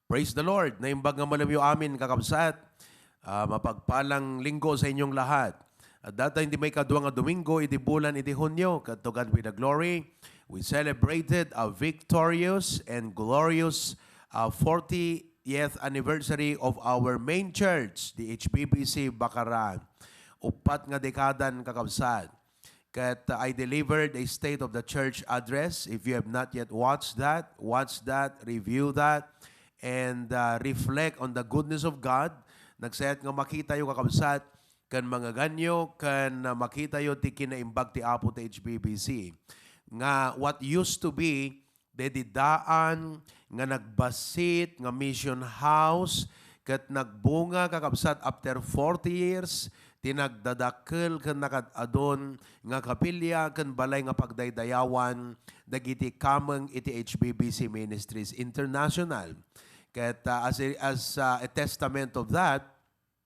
Praise the Lord. Naimbag nga malamyo amin, kakabsat. Mapagpalang linggo sa inyong lahat. At data hindi may kaduwa nga Domingo, iti bulan, iti Hunyo. To God be the glory. We celebrated a victorious and glorious 40th anniversary of our main church, the HBBC Bakaran. Upat nga dekadan, kakabsat. I delivered a State of the Church address. If you have not yet watch that, review that, and reflect on the goodness of God. Nagsayat nga makita yung kakabsat, kan mga ganyo, kan makita yung ti kinaimbag ti Apo ti HBBC. Nga what used to be, dedidaan, nga nagbasit, nga mission house, kat nagbunga kakabsat after 40 years, tinagdadakkel kan nakadadon nga kapilya kan balay nga pagdaydayawan dagiti kameng iti HBBC Ministries International. Ket as a testament of that,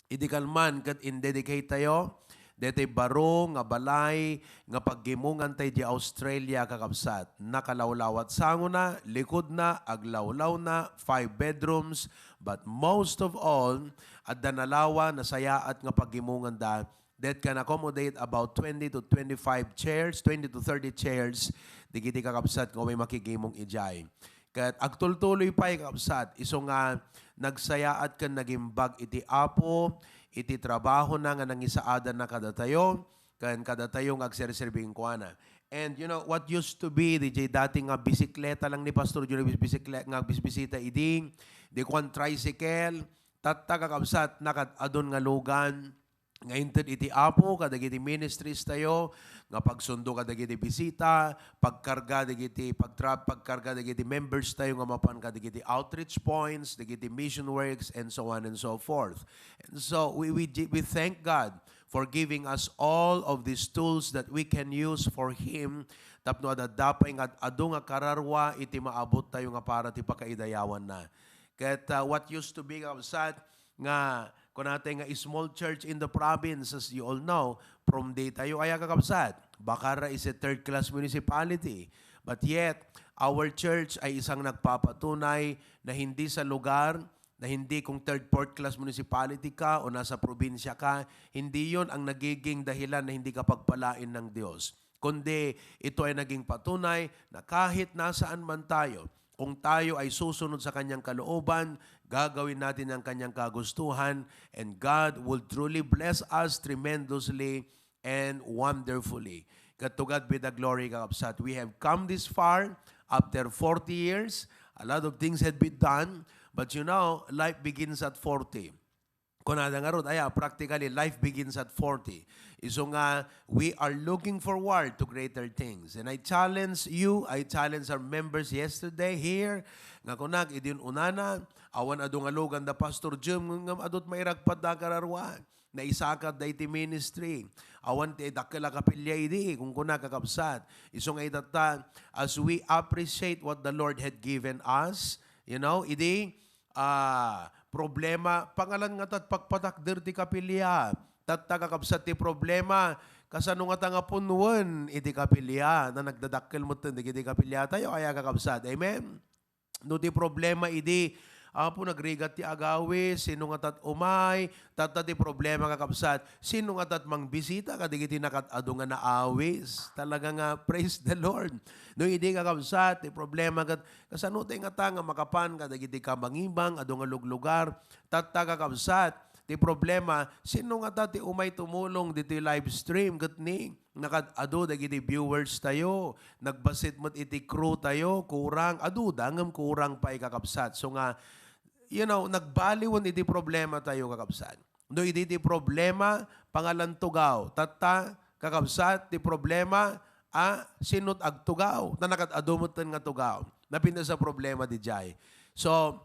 idikal man ket indedicate tayo dete baro nga balay nga paggimungan tay di Australia kakabsat. Nakalawlawat sango na, likod na, aglawlaw na, 5 bedrooms, but most of all, at danalawa na sayaat nga paggimungan da that can accommodate about 20 to 25 chairs, 20 to 30 chairs, digiti kakabsat kung may makigimong ijay. Kat agtultuloy pa kakabsat, iso nga nagsayaat kan nagimbag iti Apo, iti trabaho na nga nangisaadan na kadatayo, kan kadatayo nga agserserbing kuana. And you know, what used to be, DJ dating nga bisikleta lang ni Pastor Junior, bisikleta nga bisita iding, di kwan tricycle, tatta kakabsat, nakadadon nga lugan, nga inted iti Apo, kadagiti ministries tayo, nga pagsundo kadagiti bisita, pagkarga dagiti members tayo nga mapan kadagiti outreach points, dagiti mission works, and so on and so forth. And so we thank God for giving us all of these tools that we can use for Him, tapno adadapay nga adu nga kararwa iti maabot tayo nga para ti pakaidayawan na. Ket what used to be kabsat nga kung natin nga small church in the province, as you all know, from day tayo ay kakabsat. Bacara is a third-class municipality. But yet, our church ay isang nagpapatunay na hindi sa lugar, na hindi kung third, fourth class municipality ka o nasa probinsya ka, hindi yon ang nagiging dahilan na hindi ka pagpalain ng Diyos. Kundi ito ay naging patunay na kahit nasaan man tayo, kung tayo ay susunod sa kanyang kalooban, gagawin natin ang kanyang kagustuhan, and God will truly bless us tremendously and wonderfully. To God be the glory, kakabsat. We have come this far after 40 years. A lot of things had been done, but you know, life begins at 40. Kunada nga ron, practically, life begins at 40. So nga, we are looking forward to greater things. And I challenge you, I challenge our members yesterday here, nga kunag, idin unana, awan adong alugan da Pastor Jim, nga adot mairagpad da kararwa, na isakad da iti ministry. Awan ti dakila kapilya idi, kung kunag kakabsat. Iso nga itata, as we appreciate what the Lord had given us, you know, idi, problema, pangalan nga tat pagpatakder ti kapilya. Tat kakabsat ti problema, kasano nga nga punuan iti kapilya, na nagdadakkel mo ito, iti kapilya tayo, kaya kakabsat. Amen? No ti problema, idi, po nagrigat ti agawi, sino nga tat umay, tata ti problema kakabsat, sino nga tat mang bisita, kadigiti nakatado nga naawis. Talaga nga, praise the Lord. No, hindi kakabsat, ti problema, kasano tayo nga nga makapan, kadigiti ka mangibang, ado nga luglugar, tata kakabsat, ti problema, sino nga tati umay tumulong dito live stream, gatni, nakadado dagiti viewers tayo, nagbasit mo't iti crew tayo, kurang, adu, dangam kurang pa ikakabsat. So nga, you know, nagbaliwan iti problema tayo kakabsat. No, iti problema, pangalan tugaw, tata, kakabsat, ti problema, sinot agtugaw, na nakadadumutan nga tugaw, napinda sa problema di jay. So,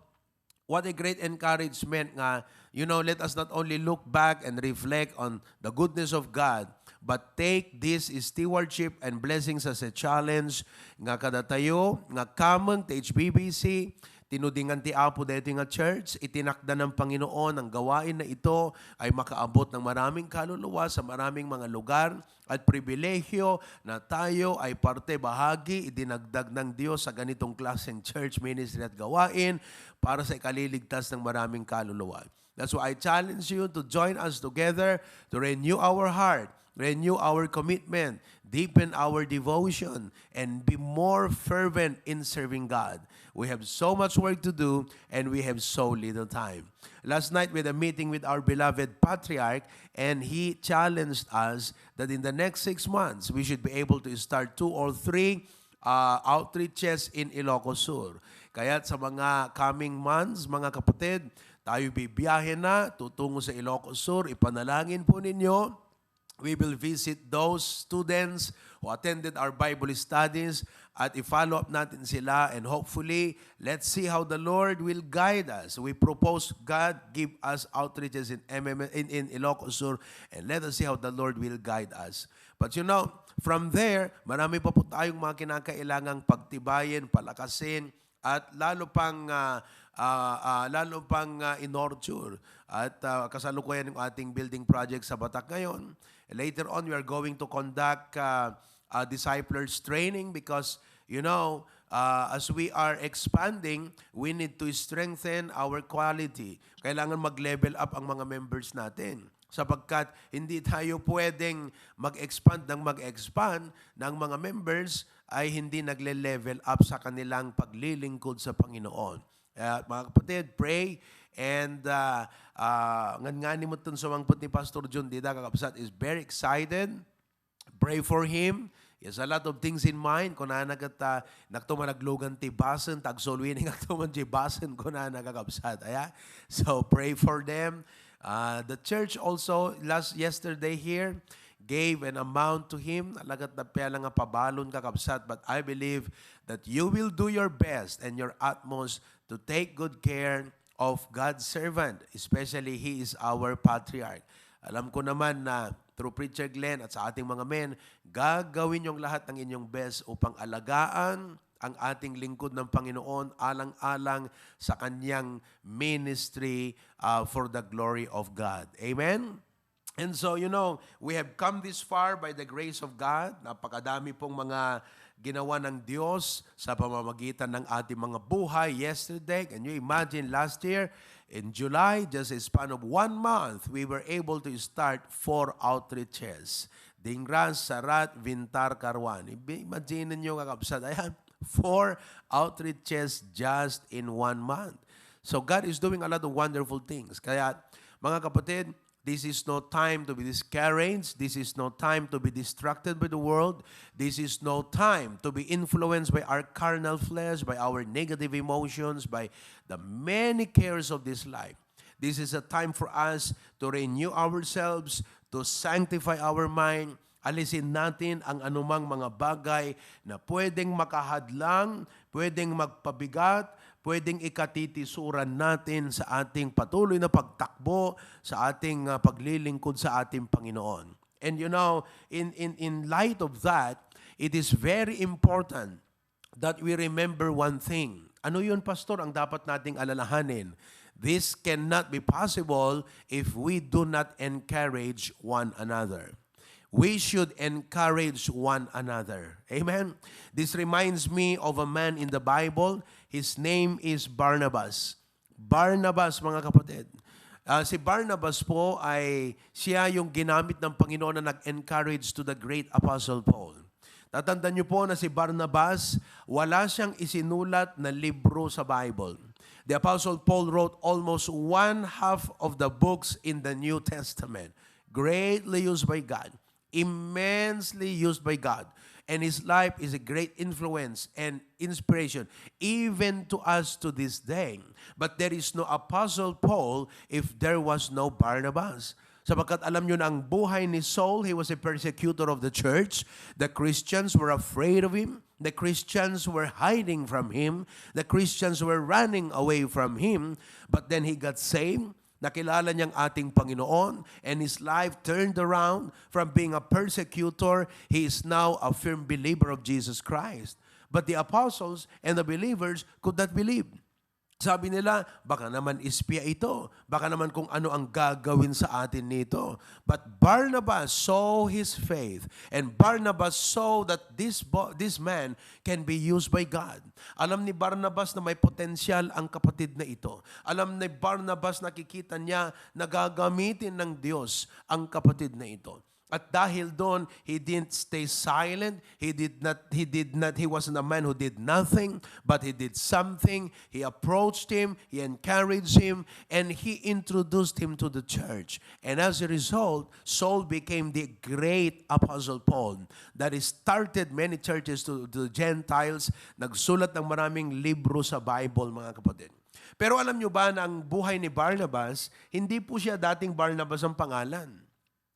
what a great encouragement nga, you know, let us not only look back and reflect on the goodness of God, but take this stewardship and blessings as a challenge nga kada tayo, nga kamang ti HBBC, tinudingan ti Apo dito nga church, itinakda ng Panginoon ang gawain na ito ay makaabot ng maraming kaluluwa sa maraming mga lugar at pribilehyo na tayo ay parte bahagi, idinagdag ng Diyos sa ganitong klaseng church ministry at gawain para sa ikaliligtas ng maraming kaluluwa. That's why I challenge you to join us together to renew our heart, renew our commitment, deepen our devotion, and be more fervent in serving God. We have so much work to do, and we have so little time. Last night, we had a meeting with our beloved Patriarch, and he challenged us that in the next 6 months, we should be able to start 2 or 3 outreaches in Ilocos Sur. Kaya sa mga coming months, mga kapatid, tayo bibiyahe na, tutungo sa Ilocos Sur, ipanalangin po ninyo. We will visit those students who attended our Bible studies at i-follow up natin sila, and hopefully, let's see how the Lord will guide us. We propose God give us outreaches in Ilocos Sur, and let us see how the Lord will guide us. But from there, marami pa po tayong mga kinakailangang pagtibayin, palakasin, at lalo pang in-nurture. At kasalukuyan ng ating building project sa Batak ngayon. Later on, we are going to conduct disciplers training because, as we are expanding, we need to strengthen our quality. Kailangan mag-level up ang mga members natin. Sapagkat hindi tayo pwedeng mag-expand ng mga members ay hindi nagle-level up sa kanilang paglilingkod sa Panginoon. Mga kapatid, pray. And ngani mo itong sumangpot ni Pastor John Dida Kakabsat is very excited. Pray for him. He has a lot of things in mind. Kung nagtumanaglogan ti basen, tagsolwining agtuman ti basen, kung Kakabsat. So pray for them. The church also, yesterday here, gave an amount to him. Alagat na pala nga pabalon Kakabsat. But I believe that you will do your best and your utmost to take good care of God's servant, especially he is our patriarch. Alam ko naman na through Preacher Glenn at sa ating mga men, gagawin yung lahat ng inyong best upang alagaan ang ating lingkod ng Panginoon alang-alang sa kanyang ministry for the glory of God. Amen? And so, we have come this far by the grace of God. Napakadami pong mga ginawa ng Diyos sa pamamagitan ng ating mga buhay yesterday. Can you imagine last year, in July, just a span of 1 month, we were able to start 4 outreaches. Dingras, Sarat, Vintar, Carwan. Imagine nyo kakabsat, I have 4 outreaches just in 1 month. So God is doing a lot of wonderful things. Kaya, mga kapatid, this is no time to be discouraged. This is no time to be distracted by the world. This is no time to be influenced by our carnal flesh, by our negative emotions, by the many cares of this life. This is a time for us to renew ourselves, to sanctify our mind. Alisin natin ang anumang mga bagay na pwedeng makahadlang, pwedeng magpabigat, pwedeng ikatitisuran natin sa ating patuloy na pagtakbo, sa ating paglilingkod sa ating Panginoon. And in light of that, it is very important that we remember one thing. Ano yun, Pastor, ang dapat nating alalahanin? This cannot be possible if we do not encourage one another. We should encourage one another. Amen? This reminds me of a man in the Bible. His name is Barnabas. Barnabas, mga kapatid. Si Barnabas po ay siya yung ginamit ng Panginoon na nag-encourage to the great Apostle Paul. Tatandaan niyo po na si Barnabas, wala siyang isinulat na libro sa Bible. The Apostle Paul wrote almost 1/2 of the books in the New Testament. Greatly used by God. Immensely used by God. And his life is a great influence and inspiration, even to us to this day. But there is no Apostle Paul if there was no Barnabas. Sapagkat alam nyo na ang buhay ni Saul, he was a persecutor of the church. The Christians were afraid of him. The Christians were hiding from him. The Christians were running away from him. But then he got saved. Nakilala niyang ating Panginoon, and his life turned around from being a persecutor. He is now a firm believer of Jesus Christ. But the apostles and the believers could not believe. Sabi nila, baka naman ispya ito. Baka naman kung ano ang gagawin sa atin nito. But Barnabas saw his faith. And Barnabas saw that this man can be used by God. Alam ni Barnabas na may potensyal ang kapatid na ito. Alam ni Barnabas, nakikita niya na gagamitin ng Diyos ang kapatid na ito. At dahil doon, he didn't stay silent. He wasn't a man who did nothing, but he did something. He approached him, he encouraged him, and he introduced him to the church. And as a result, Saul became the great Apostle Paul that started many churches to the Gentiles, nagsulat ng maraming libro sa Bible, mga kapatid. Pero alam nyo ba na ang buhay ni Barnabas, hindi po siya dating Barnabas ang pangalan.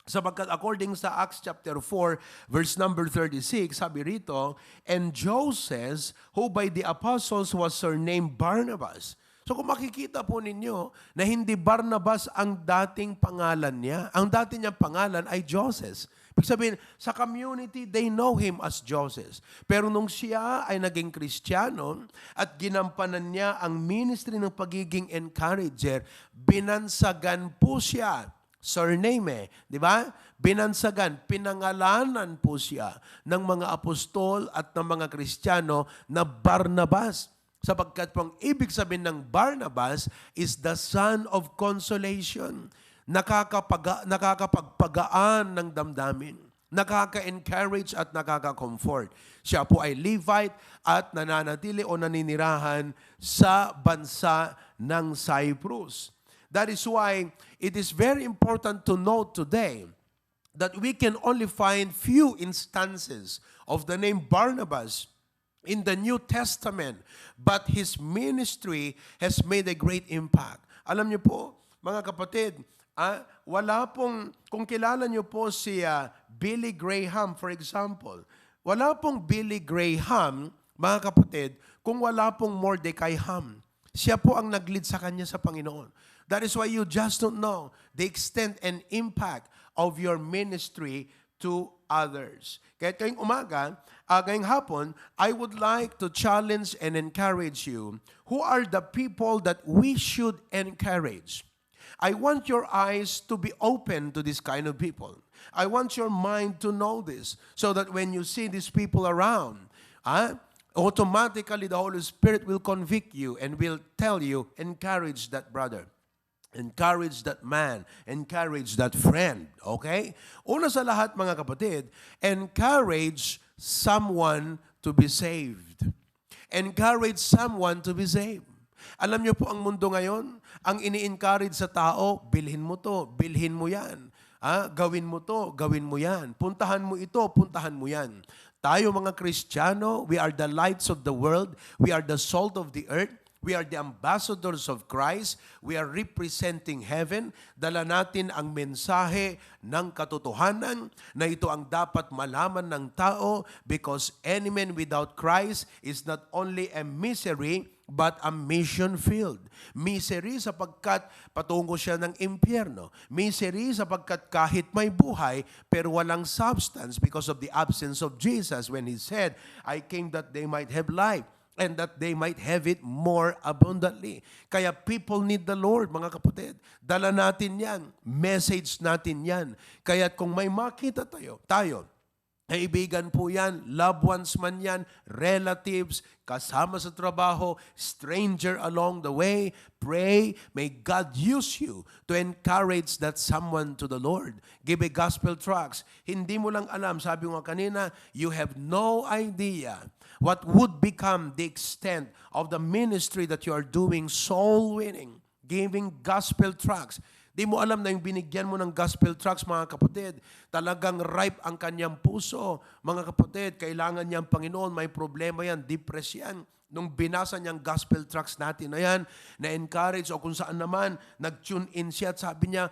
Sapagkat according sa Acts chapter 4, verse number 36, sabi rito, and Joseph, who by the apostles was surnamed Barnabas. So kung makikita po ninyo na hindi Barnabas ang dating pangalan niya, ang dating niyang pangalan ay Joseph. Ibig sabihin, sa community, they know him as Joseph. Pero nung siya ay naging Kristiyano at ginampanan niya ang ministry ng pagiging encourager, binansagan po siya. Surname di ba? Binansagan, pinangalanan po siya ng mga apostol at ng mga Kristiyano na Barnabas. Sapagkat pong ibig sabihin ng Barnabas is the son of consolation. Nakakapagpagaan ng damdamin. Nakaka-encourage at nakaka-comfort. Siya po ay Levite at nananatili o naninirahan sa bansa ng Cyprus. That is why it is very important to note today that we can only find few instances of the name Barnabas in the New Testament, but his ministry has made a great impact. Alam niyo po, mga kapatid, wala pong, kung kilala niyo po si Billy Graham, for example, wala pong Billy Graham, mga kapatid, kung wala pong Mordecai Ham. Siya po ang nag-lead sa kanya sa Panginoon. That is why you just don't know the extent and impact of your ministry to others. Kaya ngayong umaga, ngayong hapon, I would like to challenge and encourage you. Who are the people that we should encourage? I want your eyes to be open to this kind of people. I want your mind to know this so that when you see these people around, automatically the Holy Spirit will convict you and will tell you, encourage that brother. Encourage that man. Encourage that friend. Okay? Una sa lahat, mga kapatid, encourage someone to be saved. Encourage someone to be saved. Alam niyo po ang mundo ngayon, ang ini-encourage sa tao, bilhin mo to, bilhin mo yan. Gawin mo to, gawin mo yan. Puntahan mo ito, puntahan mo yan. Tayo mga Kristiyano, we are the lights of the world. We are the salt of the earth. We are the ambassadors of Christ. We are representing heaven. Dala natin ang mensahe ng katotohanan na ito ang dapat malaman ng tao because any man without Christ is not only a misery but a mission field. Misery sapagkat patungo siya ng impyerno. Misery sapagkat kahit may buhay pero walang substance because of the absence of Jesus when He said, I came that they might have life and that they might have it more abundantly. Kaya people need the Lord, mga kapatid. Dala natin yan. Message natin yan. Kaya kung may makita tayo, kaibigan po yan, loved ones man yan, relatives, kasama sa trabaho, stranger along the way, pray, may God use you to encourage that someone to the Lord. Give a gospel tracts. Hindi mo lang alam, sabi ko kanina, you have no idea what would become the extent of the ministry that you are doing, soul winning, giving gospel tracts. Di mo alam na yung binigyan mo ng gospel tracts, mga kapatid, talagang ripe ang kanyang puso. Mga kapatid, kailangan niyang Panginoon, may problema yan, depressed yan. Nung binasa niyang gospel tracts natin na yan, na-encourage o kung saan naman, nag-tune in siya at sabi niya,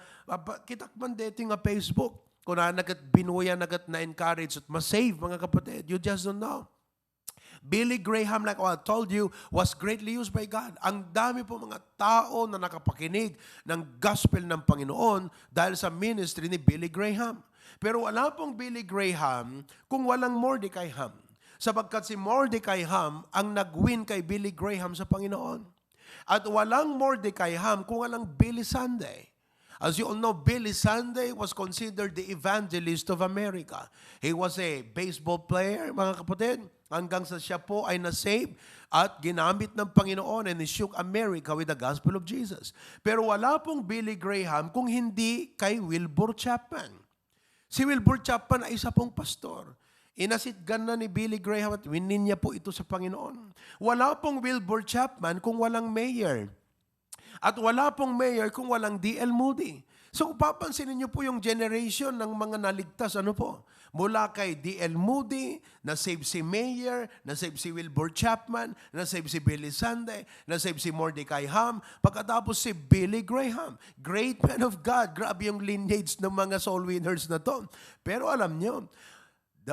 kitakman dito nga Facebook. Kung nagat binuya, nagat na-encourage at masave, mga kapatid. You just don't know. Billy Graham, like I told you, was greatly used by God. Ang dami po mga tao na nakapakinig ng gospel ng Panginoon dahil sa ministry ni Billy Graham. Pero wala pong Billy Graham kung walang Mordecai Ham. Sapagkat si Mordecai Ham ang nag-win kay Billy Graham sa Panginoon. At walang Mordecai-ham kung walang Billy Sunday. As you all know, Billy Sunday was considered the evangelist of America. He was a baseball player, mga kapatid, hanggang sa siya po ay na-save at ginamit ng Panginoon and he shook America with the gospel of Jesus. Pero wala pong Billy Graham kung hindi kay Wilbur Chapman. Si Wilbur Chapman ay isa pong pastor. Inasitgan na ni Billy Graham at winin niya po ito sa Panginoon. Wala pong Wilbur Chapman kung walang mayor. At wala pong mayor kung walang D.L. Moody. So papansinin niyo po yung generation ng mga naligtas, ano po? Mula kay D.L. Moody, na-save si Mayor, na-save si Wilbur Chapman, na-save si Billy Sunday, na-save si Mordecai Ham, pagkatapos si Billy Graham. Great man of God. Grabe yung lineage ng mga soul winners na to. Pero alam niyo,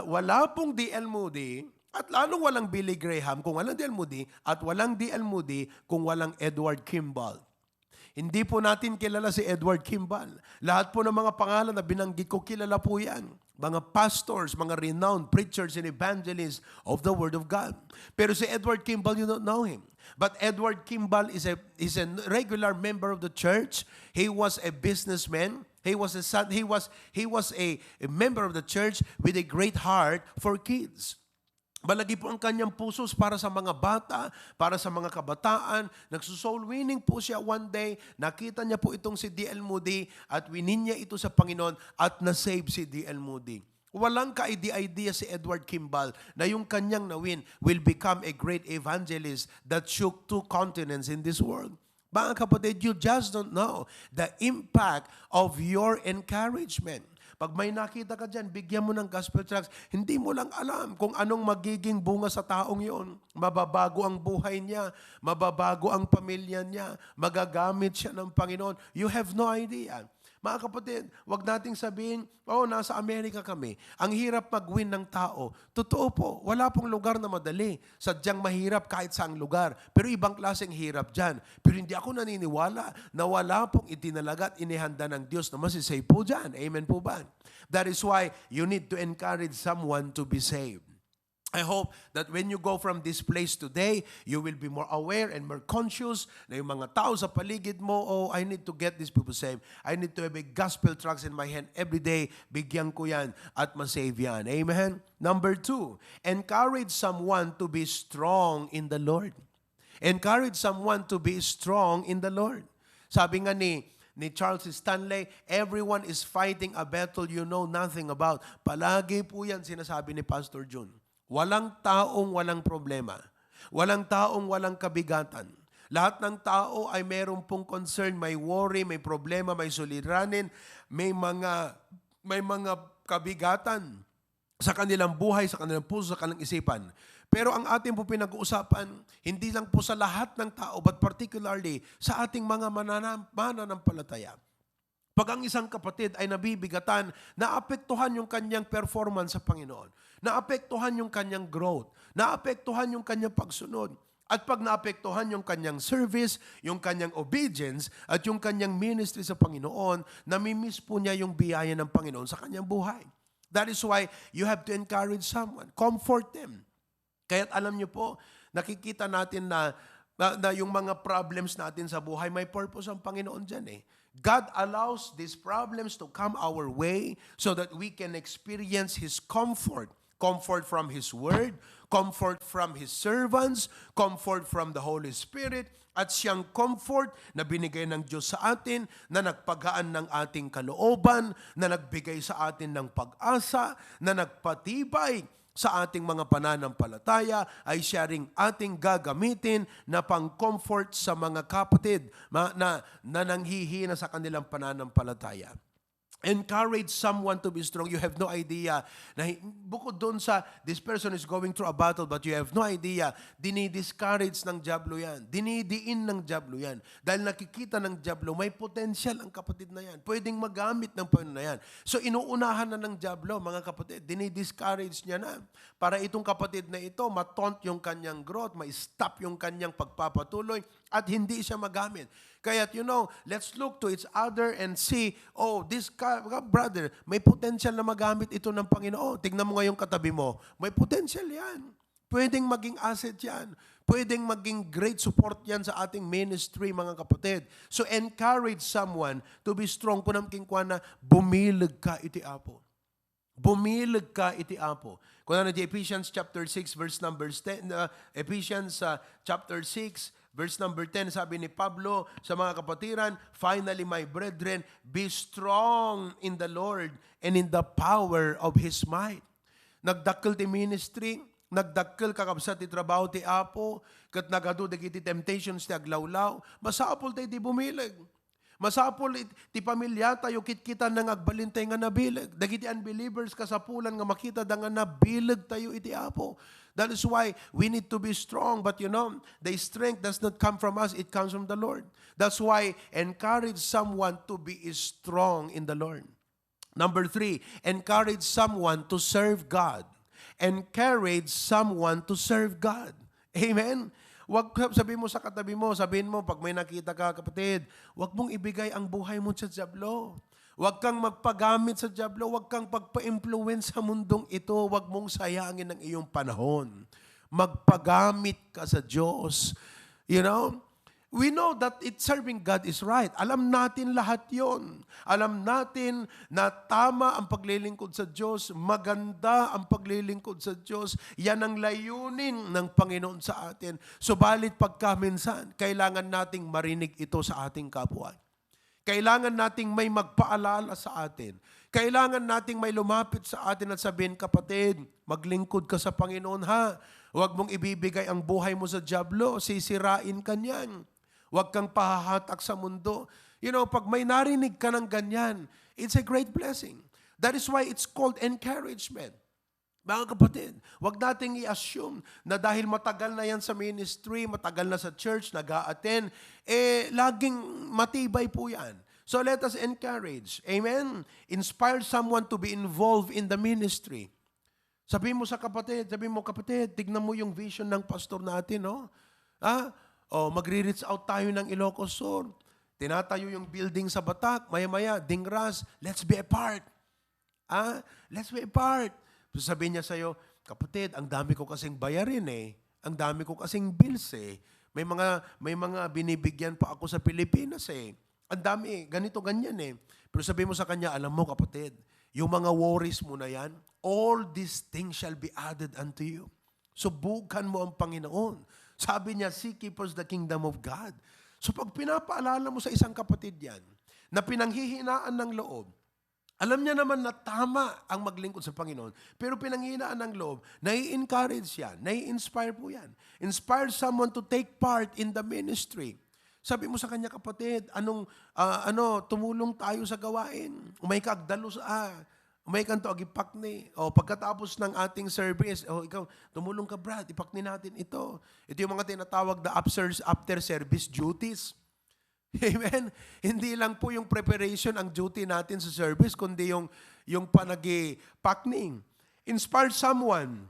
wala pong D.L. Moody, at lalong walang Billy Graham kung walang D.L. Moody, at walang D.L. Moody kung walang Edward Kimball. Hindi po natin kilala si Edward Kimball. Lahat po ng mga pangalan na binanggit ko, kilala po yan. Mga pastors, mga renowned preachers and evangelists of the Word of God. Pero si Edward Kimball, you don't know him. But Edward Kimball is a regular member of the church. He was a businessman. He was a member of the church with a great heart for kids. Malagi po ang kanyang pusos para sa mga bata, para sa mga kabataan. Nagsusoul winning po siya one day. Nakita niya po itong si D.L. Moody at winin niya ito sa Panginoon at na-save si D.L. Moody. Walang ka-idea si Edward Kimball na yung kanyang nawin will become a great evangelist that shook 2 continents in this world. Mga kapatid, you just don't know the impact of your encouragement. Pag may nakita ka dyan, bigyan mo ng gospel tracts, hindi mo lang alam kung anong magiging bunga sa taong yon. Mababago ang buhay niya, mababago ang pamilya niya, magagamit siya ng Panginoon. You have no idea. Mga kapatid, wag nating sabihin, nasa Amerika kami. Ang hirap mag-win ng tao. Totoo po, wala pong lugar na madali. Sadyang mahirap kahit saang lugar. Pero ibang klaseng hirap dyan. Pero hindi ako naniniwala na wala pong itinalaga at inihanda ng Diyos na masisave po dyan. Amen po ba? That is why you need to encourage someone to be saved. I hope that when you go from this place today, you will be more aware and more conscious na yung mga tao sa paligid mo, I need to get these people saved. I need to have a gospel tracts in my hand every day. Bigyan ko yan at masave yan. Amen? Number 2, encourage someone to be strong in the Lord. Encourage someone to be strong in the Lord. Sabi nga ni Charles Stanley, everyone is fighting a battle you know nothing about. Palagi po yan sinasabi ni Pastor June. Walang taong walang problema. Walang taong walang kabigatan. Lahat ng tao ay meron pong concern, may worry, may problema, may suliranin, may mga kabigatan sa kanilang buhay, sa kanilang puso, sa kanilang isipan. Pero ang ating po pinag-uusapan, hindi lang po sa lahat ng tao, but particularly sa ating mga mananampalataya. Pag ang isang kapatid ay nabibigatan, naapektuhan yung kanyang performance sa Panginoon. Naapektuhan yung kanyang growth. Naapektuhan yung kanyang pagsunod. At pag naapektuhan yung kanyang service, yung kanyang obedience, at yung kanyang ministry sa Panginoon, namimiss po niya yung biyaya ng Panginoon sa kanyang buhay. That is why you have to encourage someone. Comfort them. Kaya't alam niyo po, nakikita natin na yung mga problems natin sa buhay, may purpose ang Panginoon dyan eh. God allows these problems to come our way so that we can experience His comfort. Comfort from His Word, comfort from His servants, comfort from the Holy Spirit, at siyang comfort na binigay ng Diyos sa atin, na nagpagaan ng ating kalooban, na nagbigay sa atin ng pag-asa, na nagpatibay sa ating mga pananampalataya, ay siya ring ating gagamitin na pang-comfort sa mga kapatid na nanghihina sa kanilang pananampalataya. Encourage someone to be strong. You have no idea na bukod doon sa this person is going through a battle but you have no idea, dinidiscourage ng dyablo yan. Dinidiin ng dyablo yan. Dahil nakikita ng dyablo, may potential ang kapatid na yan. Pwedeng magamit ng Panginoon na yan. So inuunahan na ng dyablo, mga kapatid. Dinidiscourage niya na. Para itong kapatid na ito, mataunt yung kanyang growth, ma-stop yung kanyang pagpapatuloy, at hindi siya magamit. Kaya, let's look to each other and see, this brother, may potential na magamit ito ng Panginoon. Tignan mo ngayong katabi mo, may potential yan. Pwedeng maging asset yan. Pwedeng maging great support yan sa ating ministry, mga kapatid. So encourage someone to be strong. Kunam king kwa na bumilag ka iti Apo. Bumilag ka iti Apo. Kung ano di Ephesians chapter 6 verse number 10, Ephesians chapter 6 verse number 10, sabi ni Pablo sa mga kapatiran, finally my brethren, be strong in the Lord and in the power of His might. Nagdakkel ti ministry, nagdakkel kakabsat ti trabaho ti Apo, kat nagadu dagiti temptations ti aglawlaw, masapol tayo ti bumilag. Masapol ti pamilya tayo kitkitan ng agbalintay nga nabilag. Dagiti unbelievers kasapulan nga makita da nga nabilag tayo iti Apo. That is why we need to be strong. But the strength does not come from us, it comes from the Lord. That's why encourage someone to be strong in the Lord. Number 3, encourage someone to serve God. Encourage someone to serve God. Amen? Wag sabihin mo sa katabi mo, sabihin mo, pag may nakita ka, kapatid, wag mong ibigay ang buhay mo sa dyablo. Wag kang magpagamit sa dyablo, wag kang pagpa-influence sa mundong ito, wag mong sayangin ang iyong panahon. Magpagamit ka sa Diyos. We know that serving God is right. Alam natin lahat yon. Alam natin na tama ang paglilingkod sa Diyos, maganda ang paglilingkod sa Diyos. Yan ang layunin ng Panginoon sa atin. Subalit pagkaminsan, kailangan nating marinig ito sa ating kapwa. Kailangan nating may magpaalala sa atin. Kailangan nating may lumapit sa atin at sabihin, kapatid, maglingkod ka sa Panginoon ha. Huwag mong ibibigay ang buhay mo sa dyablo, sisirain ka niyan. Huwag kang pahahatak sa mundo. Pag may narinig ka ng ganyan, it's a great blessing. That is why it's called encouragement. Mga kapatid, huwag nating i-assume na dahil matagal na yan sa ministry, matagal na sa church, nag-a-attend, laging matibay po yan. So let us encourage. Amen? Inspire someone to be involved in the ministry. Sabihin mo, kapatid, tignan mo yung vision ng pastor natin, no? Magre-reach out tayo ng Ilocos Sur. Tinatayo yung building sa Batak. Maya-maya, Dingras, let's be a part. Let's be a part. Sabihin niya sa'yo, kapatid, ang dami ko kasing bayarin Ang dami ko kasing bills May mga binibigyan pa ako sa Pilipinas Ang dami ganito, ganyan Pero sabihin mo sa kanya, alam mo kapatid, yung mga worries mo na yan, all these things shall be added unto you. Subukan mo ang Panginoon. Sabi niya, seek ye first the kingdom of God. So pag pinapaalala mo sa isang kapatid yan, na pinanghihinaan ng loob, alam niya naman na tama ang maglingkod sa Panginoon, pero pinanghihinaan ng loob, nai-encourage yan, nai-inspire po yan. Inspire someone to take part in the ministry. Sabi mo sa kanya, kapatid, tumulong tayo sa gawain. Umay ka agdalo umay kanto agipakni. Pagkatapos ng ating service, ikaw, tumulong ka Brad, ipakni natin ito. Ito yung mga tinatawag na after service duties. Amen? Hindi lang po yung preparation ang duty natin sa service, kundi yung panagi-pakning. Inspire someone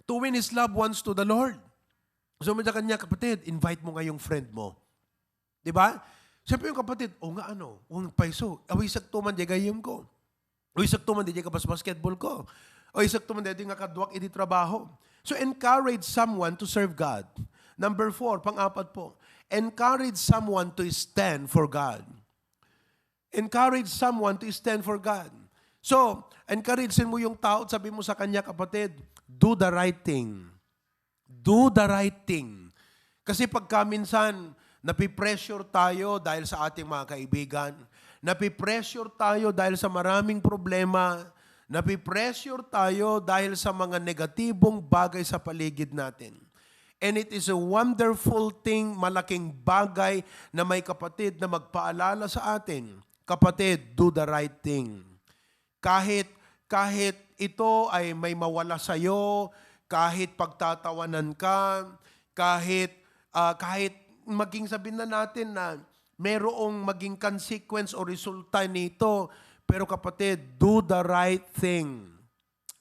to win his loved ones to the Lord. So, sa kanya, kapatid, invite mo nga yung friend mo. Diba? Siyempre yung kapatid, paiso, awisag tuman di gayim ko. O isak tuman di ka basketball ko. O isak tuman di nga kadwak iti trabaho. So encourage someone to serve God. Number 4, pang-apat po, encourage someone to stand for God. Encourage someone to stand for God. So, encouragein mo yung tao at sabi mo sa kanya, kapatid, do the right thing. Do the right thing. Kasi pagka minsan, napipressure tayo dahil sa ating mga kaibigan, napipressure tayo dahil sa maraming problema, napipressure tayo dahil sa mga negatibong bagay sa paligid natin. And it is a wonderful thing, malaking bagay na may kapatid na magpaalala sa atin. Kapatid, do the right thing. Kahit ito ay may mawala sa'yo, kahit pagtatawanan ka, kahit maging sabihin na natin na merong maging consequence o resulta nito. Pero kapatid, do the right thing.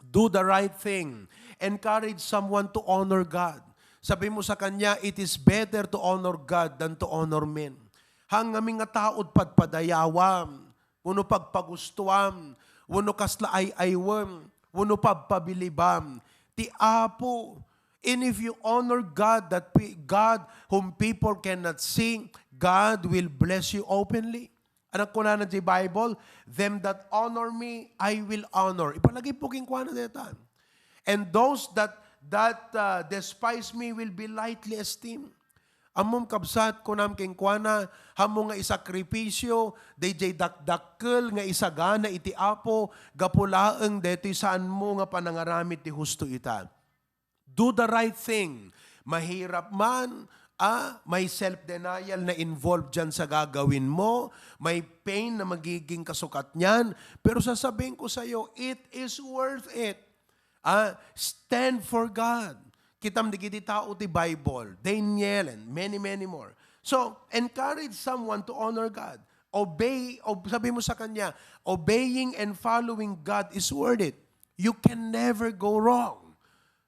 Do the right thing. Encourage someone to honor God. Sabi mo sa kanya, it is better to honor God than to honor men. Hanggang nga taod padpadayawam, uno pagpagustuam, uno kasla ay-aywam, uno pagpabilibam. Ti Apo, And if you honor God, God whom people cannot see, God will bless you openly. Anak ko na ng Bible, them that honor me, I will honor. Ipalagi po king kwa na detan. And those that despise me will be lightly esteemed. Amom kabsat ko nam king kwa na, hamo nga isakripisyo, DJ dakdakkel nga isagana iti apo, gapulaeng deti saan mo nga panangaramit ti husto ita. Do the right thing. Mahirap man, may self-denial na involved dyan sa gagawin mo, may pain na magiging kasukat niyan, pero sasabihin ko sa iyo, it is worth it. Stand for God. Kitam di kiti tao ti Bible, Daniel, and many, many more. So, encourage someone to honor God. Sabi mo sa kanya, obeying and following God is worth it. You can never go wrong.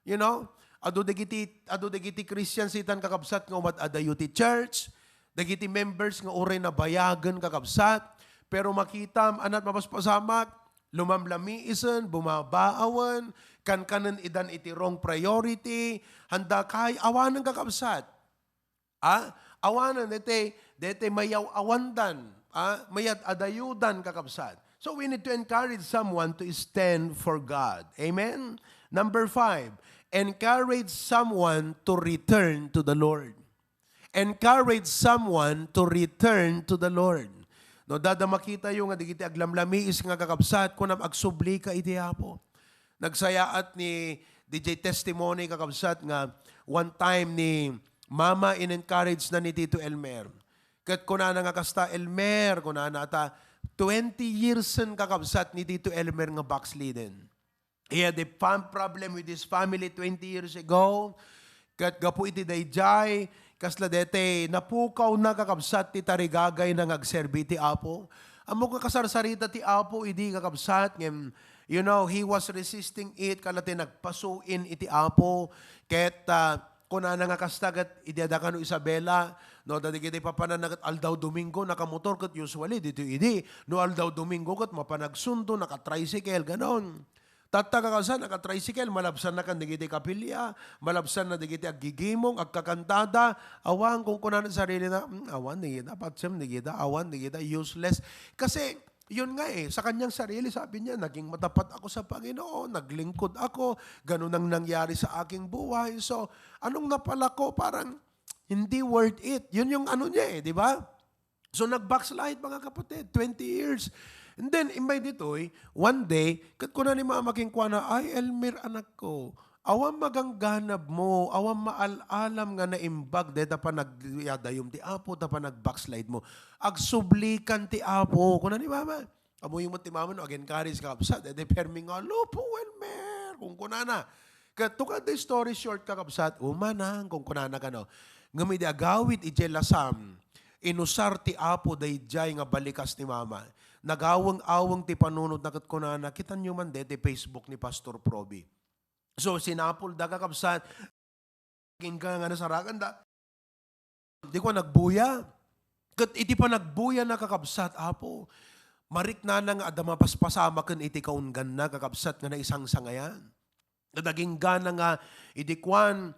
You know? Ado dagiti Christians itan kakabsat nga umat adayo ti church, dagiti members nga uray na bayagan kakabsat, pero makitam anat mapaspasamak, lumamlami isen, bumabaawan, kankanan idan iti wrong priority, handa kay awanan kakabsat. Awanan dete mayaw awandan, mayat adayudan kakabsat. So we need to encourage someone to stand for God. Amen? Number 5, encourage someone to return to the Lord. Encourage someone to return to the Lord. No, dada makita yung nga digiti aglamlamiis nga kakabsat kunam agsubli ka iti apo. Nagsayaat ni DJ testimony kakabsat nga one time ni mama in-encourage na ni Tito Elmer. Kat kunana nga kasta Elmer, kunana ata 20 years kakabsat ni Tito Elmer nga backslidden. He had a problem with his family 20 years ago. Kat gapu iti dayjay, kasla dete, napukaw na kakabsat ti tarigagay na ngagserbi ti Apo. Amo kakasarsarita ti Apo, idi kakabsat. You know, he was resisting it, kalati nagpasuin iti Apo. Ket kunana nga kastagat, idadakan no Isabela, no, dadigiti papananagat aldaw Domingo, nakamotor kat usually, dito idi. No aldaw Domingo kat mapanagsundo, nakatricycle, ganon. Tatagakasan, naka-tricycle, malabsan na kan digiti kapilya, malabsan na digiti aggigimong, agkakantada, awan kung kunan sarili na, awan, digita, patsem, digita, awan, digita, useless. Kasi, yun nga sa kanyang sarili, sabi niya, naging matapat ako sa Panginoon, naglingkod ako, ganun ang nangyari sa aking buhay. So, anong napala ko, parang, hindi worth it. Yun yung ano niya di ba? So, nag-backslide mga kapatid, 20 years. And then, imbay dito'y, one day, kat ko na ni mamaking kwa na, ay, Elmer, anak ko, awam magangganab mo, awam maalalam nga na imbag, deta pa nagyadayom ti Apo, ta pa nag-backslide mo. Agsublikan ti Apo, kuna ni mama. Amoy mo ti mama, no, again, karis ka, kapsat, dede permi nga, lupo, Elmer, kung kuna na. Kat to ka the story short ka, kapsat, umanang, kung kuna na ka, no. Ngamidi agawit, ijelasam, inusar ti Apo, dayjay nga balikas ni mama. Nagawang-awang ti panunod na katkunana, kita nyo man dete Facebook ni Pastor Proby. So, sinapol da kakabsat, king ka nga nasarakan da, di ko nagbuya. Kat iti pa nagbuya na kakabsat, Apo, marik na nga adama paspasama kan iti kaungan na kakabsat nga na isang sangayan. Nadaging gana nga, iti kwan,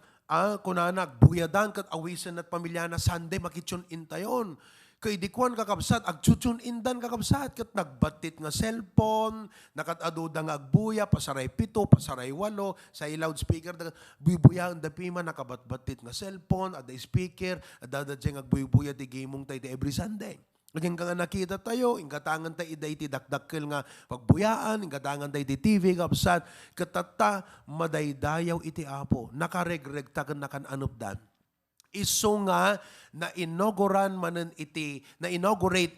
kunana, agbuyadan kat awisan at pamilya na Sunday, makitsun intayon. Kay di kuan kakabsat, agchuchun indan kakabsat, kat nagbatit nga cellphone, nakataduda nga agbuya, pasaray 7, pasaray 8, sa loudspeaker, buibuya ang dapima, nakabatbatit nga cellphone, ada speaker, ada dyan agbuya di gamong tayo every Sunday. Lagyan ka nga nakita tayo, ingkatangan tayo iday ti dakdakkel nga pagbuyaan, ingkatangan tayo ti TV kapsat, katata madaydayaw iti Apo, nakaregregta kan nakananupdan. Iso nga na inaugurate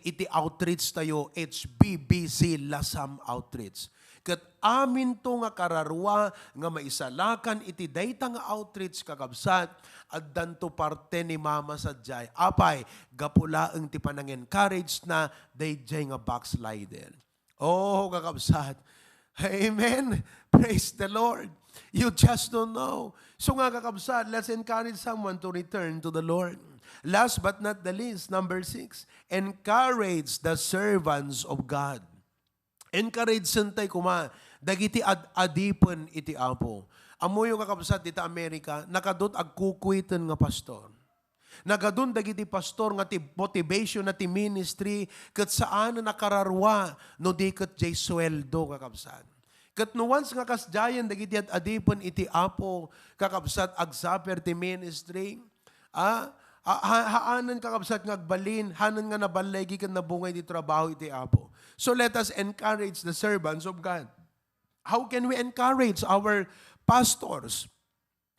iti outreach tayo, HBBC Lasam Outreach. Kat amin to nga kararwa nga maisalakan iti dayta nga outreach kakabsat at danto parte ni mama sa jay. Apay, gapulaeng ti panang-encourage na dayjay nga backslider. Oh, kakabsat. Amen. Praise the Lord. You just don't know. So nga kakabsat, let's encourage someone to return to the Lord. Last but not the least, number 6, encourage the servants of God. Encourage santay kuma, dagiti adipen iti Apo. Amoy yung kakabsat dita Amerika, nakadot ag kukwitan nga pastor. Nagadun dagiti pastor nga ti motivation na ti ministry ket saan na nakararwa no di ket jay sweldo kakabsat. Ket no once nga kasdayan dagiti at adipon iti Apo kakabsat agsaper ti ministry, haanan kakabsat nga agbalin, hanan nga nabalegi ken nabungay ti trabaho iti Apo. So let us encourage the servants of God. How can we encourage our pastors?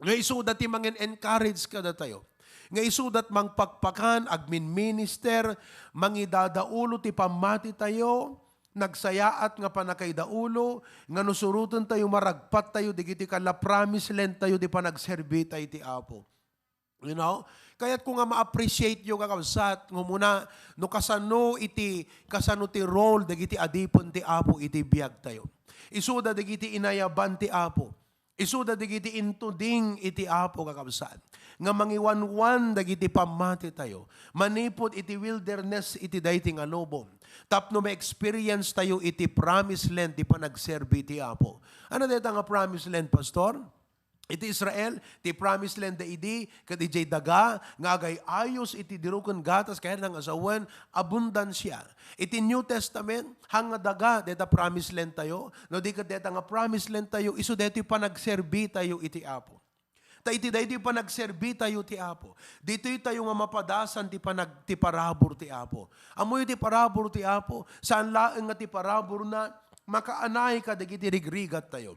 Nga isudat ti mangin encourage kada tayo. Nga isudat mangpakpakan, agmin minister, mangidadaulo ti pamati tayo, nagsayaat nga panakay daulo, nga nusurutan tayo maragpat tayo, digiti kala promise land tayo, di pa nagserbi tayo ti Apo. You know? Kaya't kung nga ma-appreciate yung kakabsat, nga muna, no kasano ti role, digiti adipon ti Apo, iti biyag tayo. Isuda digiti inayaban ti Apo. Isuda digiti intuding iti Apo kakabsat. Nga mangiwanwan dagiti pamati tayo. Manipod iti wilderness iti dayti nga lobong. Tapno ma-experience tayo iti promised land di pa nagserbi iti Apo. Ano dito nga promised land, Pastor? Iti Israel, ti promised land da idi, kat ijay daga, nga agay ayos iti dirukon gatas, kaya nang asawan, abundansya. Iti New Testament, hanga daga, deta promised land tayo, no di kat deta nga promised land tayo, iso deti pa nagserbi tayo iti Apo. Ta iti deti pa nagserbi tayo ti Apo. Dito tayo nga mapadasan ti parabor ti Apo. Amoy ti parabor ti Apo, saan laeng nga ti parabor na makaanay ka dagiti rigrigat tayo.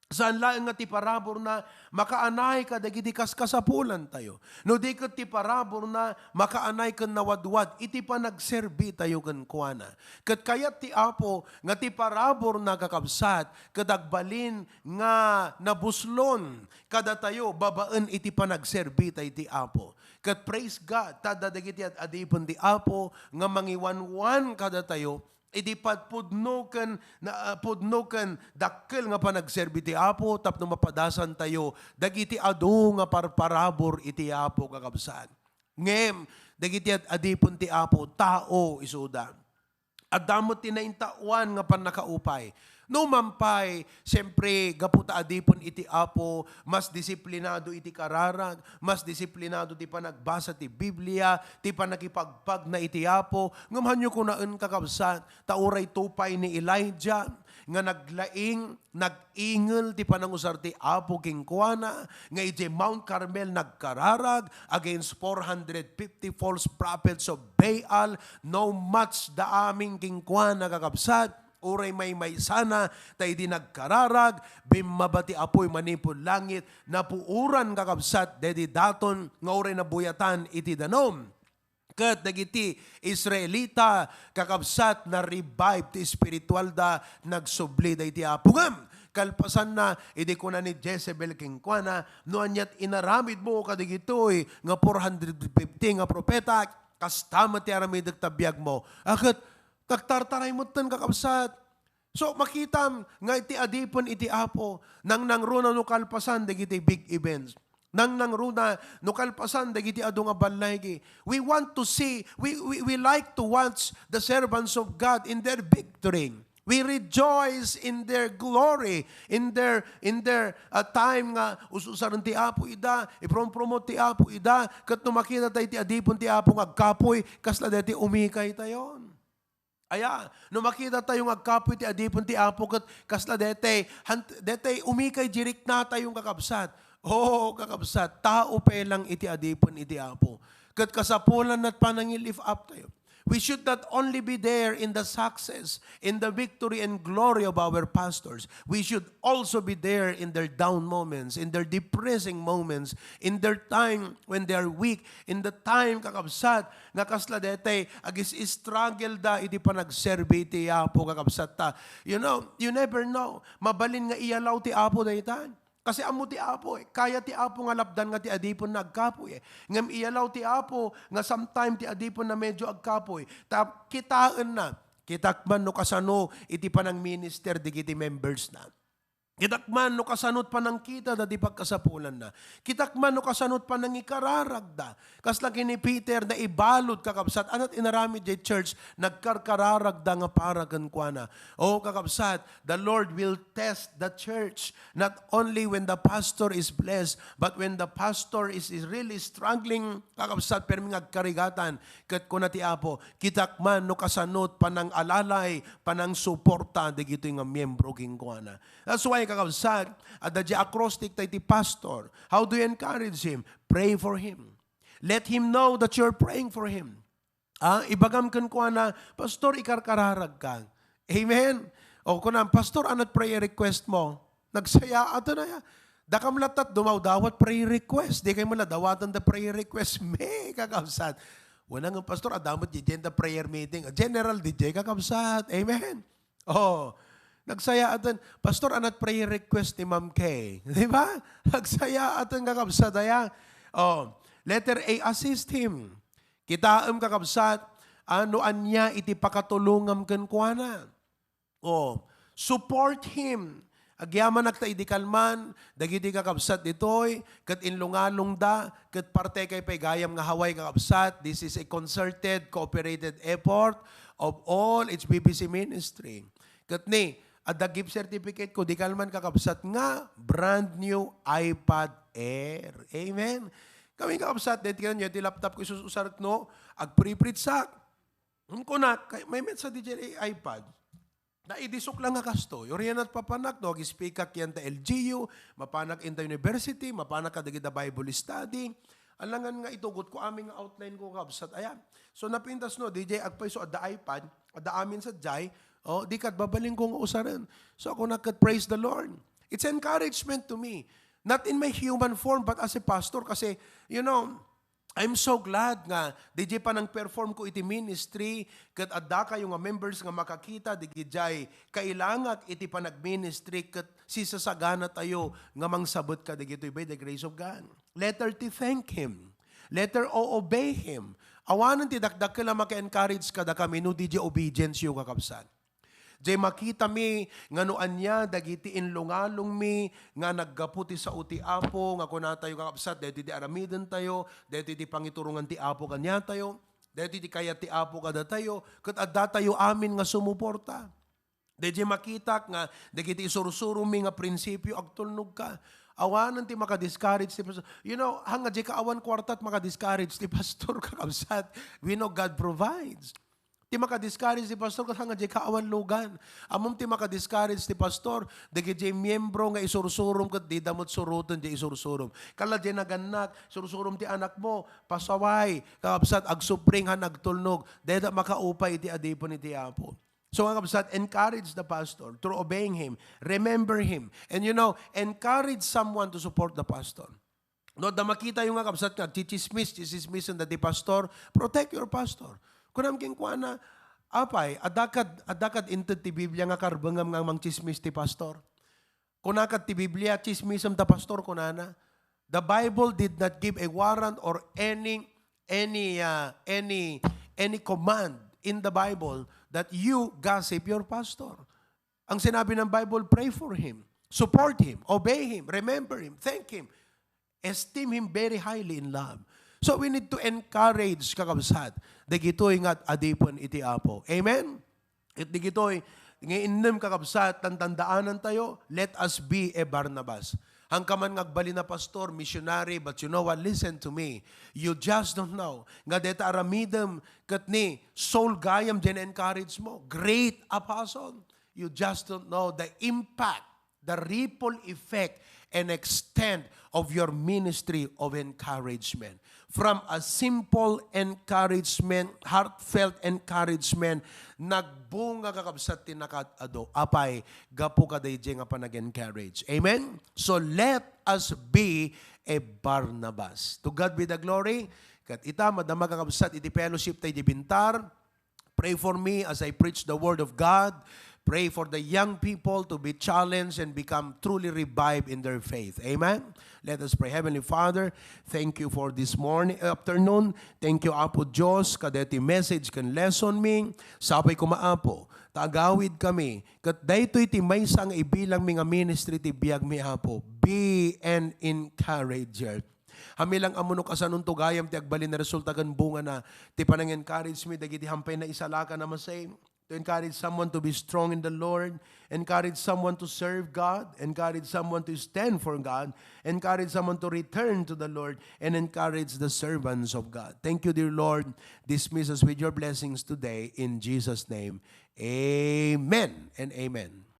Saan laeng nga ti parabor na makaanay ka dagiti kaskasapulan tayo. No di ket ti parabor na makaanay ken nawadwad iti pa nagserbi tayo ken kuana. Ket kayat ti Apo nga ti parabor na kakabsat ket agbalin nga nabuslon kada tayo babaen iti pa nagserbi tayo ti Apo. Ket praise God tada dagiti at adipon ti Apo nga mangiwanwan kada tayo idi pudnoken dakkel nga panagserbi ti Apo tapno mapadasan tayo dagiti adu nga parabor iti Apo kakabsat. Ngem dagiti adipon ti Apo tao isuda. Adamot ti naintawan nga panakaupay. No mampay, siyempre, gaputa adipon iti Apo, mas disiplinado iti kararag, mas disiplinado ti panagbasa ti Biblia, ti panakipagpag na iti Apo. Ngamahan nyo kunaan kakabsat, tauray tupay ni Elijah, nga nag-ingel ti panangusar ti Apo kingkuana, nga iti Mount Carmel nagkararag against 450 false prophets of Baal, no match da aming kingkuana kakabsat, uray may sana, tayo di nagkararag, bimabati apoy manipod langit, napuuran kakabsat, dedi daton, nga uray nabuyatan iti danom. Kat dagiti Israelita, kakabsat na revive ti spiritual da, nagsubli da iti apungam. Kalpasan na, idi ko na ni Jezebel kingkwana, no anyat inaramid mo kadigitoy, nga 450 nga propeta, kastama ti aramid agtabiyag mo. Akat, tagtartaray mo tan kakabsat. So makitam nga iti adipon iti Apo nang nangruna no kalpasan dagiti big events. Nang nangruna no kalpasan dagiti adu nga balay. We want to see, we like to watch the servants of God in their victory. We rejoice in their glory, in their time nga ususaran ti Apo ida, ipromote ti Apo ida, ket no makita tayo ti adipon ti Apo nga agkapoy kasla deti umikay tayon. Aya, no makita tayo nga agkapoy ti adipon ti Apo ket kasla dete umikay jirik na tayong kakabsat. Oh, kakabsat, tao pelang iti adipon iti Apo. Ket kasapulan at panangil-lift up tayo. We should not only be there in the success, in the victory and glory of our pastors. We should also be there in their down moments, in their depressing moments, in their time when they are weak, in the time kakabsat, nga kasla dete, agis struggle da, iti pa nagserbi ti Apo kakabsat ta. You know, you never know. Mabalin nga iyalaw ti Apo da itan. Kasi amo ti Apo kaya ti Apo nga lapdan nga ti adipon na agkapoy ngam iyalaw ti Apo nga sometime ti adipon na medyo agkapoy. Kitaan na, kitakman no kasano iti panang minister digiti members na. Kitakman no kasanot pa ng kita da di pagkasapulan na. Kitakman no kasanot pa ng ikararagda. Kaslaki ni Peter na ibalod kakabsat. Anat inarami di church, nagkarkararagda nga paragan kwa na. O kakabsat, the Lord will test the church. Not only when the pastor is blessed, but when the pastor is really struggling, kakabsat, pero mga karigatan, kat kuna ti Apo, kitakman no kasanot pa ng alalay, pa ng suporta, di gito yung miyembro king kwa na. That's why kakabsat, at the acrostic tayo ti pastor. How do you encourage him? Pray for him. Let him know that you're praying for him. Ibagam kan ko na, Pastor, ikarkararag ka. Amen? O kunang, Pastor, anat prayer request mo? Nagsaya ato na ya. Dakam latat, dumaw-dawat prayer request. Di kayo maladawatan da prayer request. May kakabsat. Wala nga, Pastor, adamot di the prayer meeting. General DJ kakabsat. Amen? Oh, nagsaya atin, Pastor, anat prayer request ni Ma'am Kay. Di ba? Nagsaya atin kakabsat. Aya. Oh, letter A, assist him. Kitaam kakabsat, ano anya iti pakatulungam ken kuana. Oh, support him. Agyaman nakta idikalman, dagiti kakabsat ditoy, ket inlungalong da, ket parte kay paygayam nga haway kakabsat. This is a concerted, cooperated effort of all HBBC ministry. Ket ni, at the gift certificate ko, di kalman kakabsat nga, brand new iPad Air. Amen? Kami kakabsat, dito ka nyo, di laptop ko isususarat no, ag pre-pritsak. Kung na, may met sa DJ iPad, na idisok lang nga kasto. Yoriyan at papanak, no, gispikak yan ta LGU, mapanak in the university, mapanak ka dagita Bible study. Alangan nga itugot ko, aming outline ko kakabsat. Ayan. So napintas no, DJ, agpaiso at the iPad, at the amin sa Jai, oh, di kat babaling kong usaran. So ako praise the Lord. It's encouragement to me. Not in my human form, but as a pastor. Kasi, you know, I'm so glad nga, DJ pa nang perform ko iti ministry, kat adda kayo nga members nga makakita, di jay kailangat iti pa nag-ministry, kat sisasagana tayo nga mangsabot ka, di gito'y by the grace of God. Letter T, thank Him. Letter O, obey Him. Awanan ti dakdak ka lang maka-encourage ka da kami, no DJ obedience yung kakabsan. Jay makita mi, nga noan niya, dagiti inlungalong mi, nga naggaputi sa uti Apo, nga kuna tayo kakabsat, dahil di aramidin tayo, dahil di pangiturungan ti Apo kanya tayo, dahil di kaya ti Apo kada tayo, kat adda tayo amin nga sumuporta. Dahil makita nga, dagiti isurusuro mi nga prinsipyo, agtulnog ka. Awanan ti maka-discourage ti pastor. You know, hanga di ka awan kwartat maka-discourage ti pastor kakabsat. We know God provides. Ti maka-discourage ti pastor kat hanga di ka awan lugan. Amom ti maka-discourage ti pastor, dagi di miyembro nga isursurum kat di damot surutan di isursurum. Kala di naganak, sursurum ti anak mo, pasaway, kakabsat, agsupring han agtulnog, deda makaupay ti adipon iti Apo. So kakabsat, encourage the pastor through obeying him, remember him, and you know, encourage someone to support the pastor. No, da makita yung kakabsat nga, chichismis na di pastor, protect your pastor. Kunam king kuana, apay, adakad inted ti Biblia nga karbangam nga mang chismis ti pastor. Kunakad ti Biblia, chismisam ta pastor kunana. The Bible did not give a warrant or any command in the Bible that you gossip your pastor. Ang sinabi ng Bible, pray for him, support him, obey him, remember him, thank him, esteem him very highly in love. So we need to encourage kakabsat. Dagitoy nga adipon iti Apo. Amen? At dagitoy, ngayon kakabsat, tandaanan tayo, let us be a Barnabas. Hangkaman ngagbali na pastor, missionary, but you know what, listen to me. You just don't know. Nga deta aramidem, kat ni, soul gayam, din encourage mo. Great apostle. You just don't know the impact, the ripple effect, and extent of your ministry of encouragement. From a simple encouragement, heartfelt encouragement, nagbunga kakabsat tinakat ado, apay, gapo ka day nga pa nag-encourage. Amen? So let us be a Barnabas. To God be the glory. Kat ita, madama kakabsat, iti fellowship tayo di bintar. Pray for me as I preach the word of God. Pray for the young people to be challenged and become truly revived in their faith. Amen? Let us pray. Heavenly Father, thank you for this afternoon. Thank you, Apo Diyos, kadeti message kan lesson me. Sapay ko maapo, tagawid kami. Kat daytoy ti may sang ibilang mga ministry ti biyag mi Apo. Be an encourager. Hami lang amuno kasanong tugayam ti agbalin na resulta kan bunga na ti panang encourage me dagiti hampay na isalaka na masay. To encourage someone to be strong in the Lord, encourage someone to serve God, encourage someone to stand for God, encourage someone to return to the Lord, and encourage the servants of God. Thank you, dear Lord. Dismiss us with your blessings today in Jesus' name. Amen and amen.